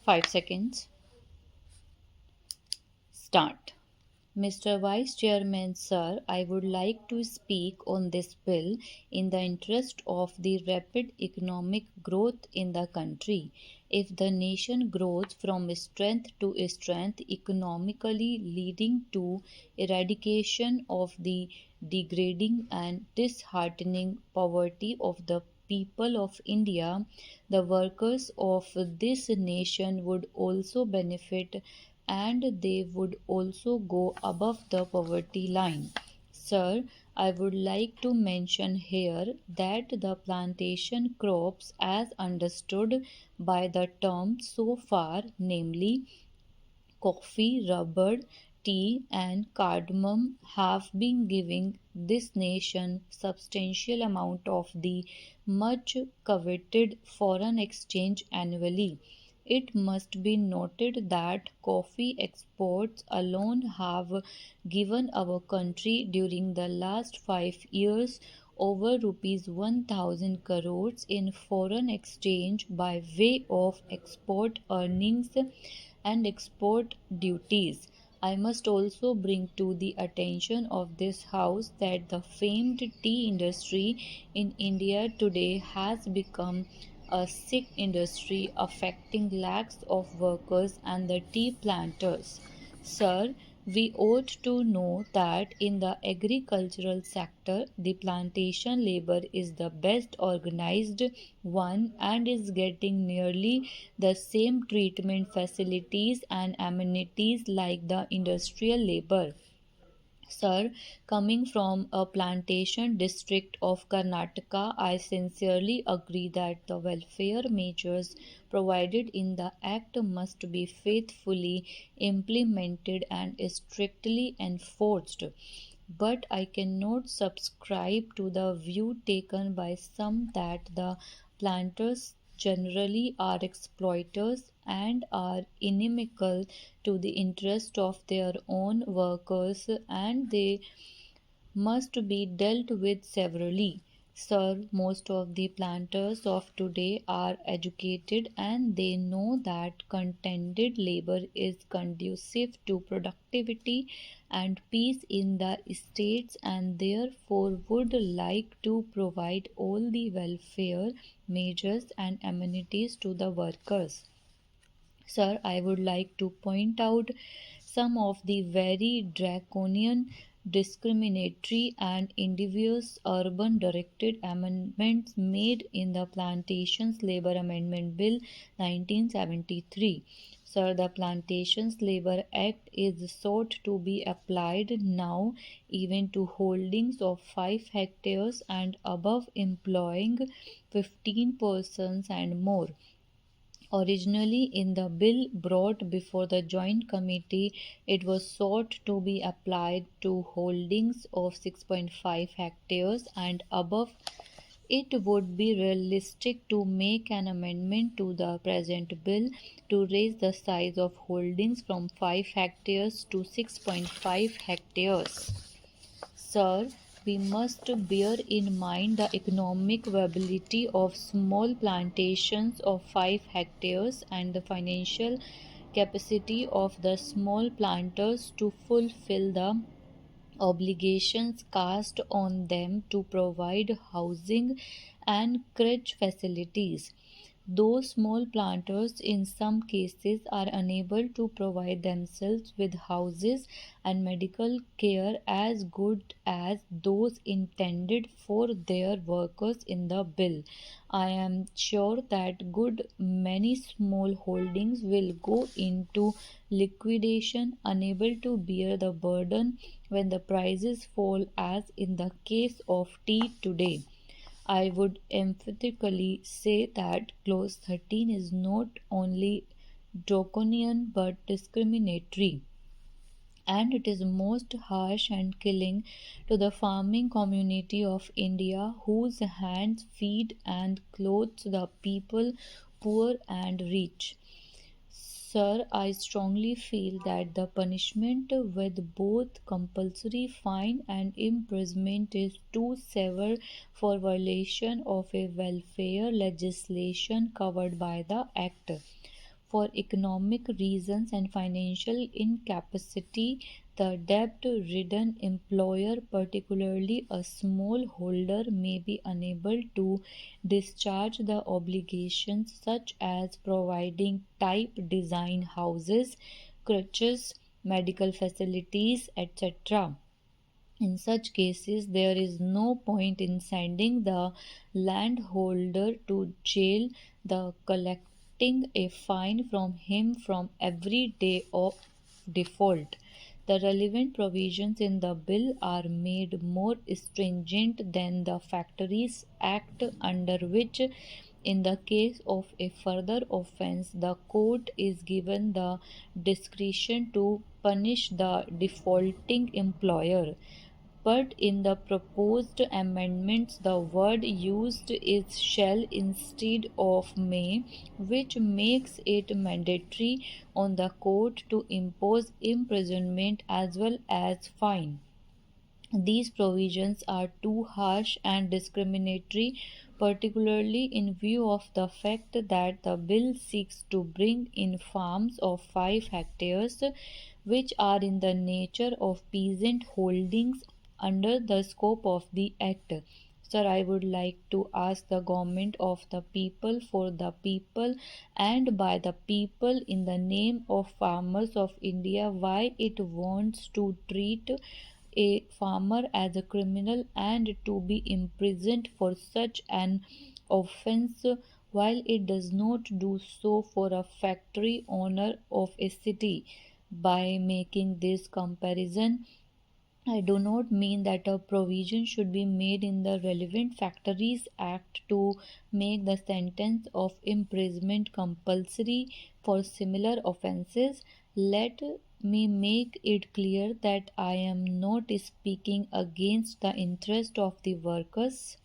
5 seconds. Start. Mr. Vice Chairman, sir, I would like to speak on this bill in the interest of the rapid economic growth in the country. If the nation grows from strength to strength economically, leading to eradication of the degrading and disheartening poverty of the people of India, the workers of this nation would also benefit and they would also go above the poverty line. Sir, I would like to mention here that the plantation crops, as understood by the term so far, namely coffee, rubber, tea, and cardamom, have been giving this nation substantial amount of the much coveted foreign exchange annually. It must be noted that coffee exports alone have given our country during the last 5 years over rupees 1000 crores in foreign exchange by way of export earnings and export duties. I must also bring to the attention of this House that the famed tea industry in India today has become a sick industry affecting lakhs of workers and the tea planters. Sir, we ought to know that in the agricultural sector, the plantation labor is the best organized one and is getting nearly the same treatment facilities and amenities like the industrial labor. Sir, coming from a plantation district of Karnataka, I sincerely agree that the welfare measures provided in the Act must be faithfully implemented and strictly enforced. But I cannot subscribe to the view taken by some that the planters generally are exploiters and are inimical to the interest of their own workers and they must be dealt with severally. Sir, most of the planters of today are educated and they know that contented labor is conducive to productivity and peace in the estates and therefore would like to provide all the welfare measures and amenities to the workers. Sir, I would like to point out some of the very draconian, discriminatory, and invidious urban directed amendments made in the Plantations Labor Amendment Bill 1973. Sir, the Plantations Labor Act is sought to be applied now even to holdings of 5 hectares and above employing 15 persons and more. Originally, in the bill brought before the Joint Committee, it was sought to be applied to holdings of 6.5 hectares and above. It would be realistic to make an amendment to the present bill to raise the size of holdings from 5 hectares to 6.5 hectares. Sir, we must bear in mind the economic viability of small plantations of 5 hectares and the financial capacity of the small planters to fulfill the obligations cast on them to provide housing and crèche facilities. Those small planters in some cases are unable to provide themselves with houses and medical care as good as those intended for their workers in the bill. I am sure that good many small holdings will go into liquidation, unable to bear the burden when the prices fall, as in the case of tea today. I would emphatically say that Clause 13 is not only draconian but discriminatory, and it is most harsh and killing to the farming community of India, whose hands feed and clothe the people, poor and rich. Sir, I strongly feel that the punishment with both compulsory fine and imprisonment is too severe for violation of a welfare legislation covered by the Act. for economic reasons and financial incapacity, the debt-ridden employer, particularly a small holder, may be unable to discharge the obligations such as providing type design houses, crutches, medical facilities, etc. In such cases, there is no point in sending the landholder to jail, the collecting a fine from him from every day of default. The relevant provisions in the bill are made more stringent than the Factories Act, under which, in the case of a further offence, the court is given the discretion to punish the defaulting employer. But in the proposed amendments, the word used is shall instead of may, which makes it mandatory on the court to impose imprisonment as well as fine. These provisions are too harsh and discriminatory, particularly in view of the fact that the bill seeks to bring in farms of 5 hectares, which are in the nature of peasant holdings, under the scope of the Act. Sir, I would like to ask the government of the people, for the people, and by the people, in the name of farmers of India, why it wants to treat a farmer as a criminal and to be imprisoned for such an offence, while it does not do so for a factory owner of a city. By making this comparison, I do not mean that a provision should be made in the relevant Factories Act to make the sentence of imprisonment compulsory for similar offences. Let me make it clear that I am not speaking against the interest of the workers.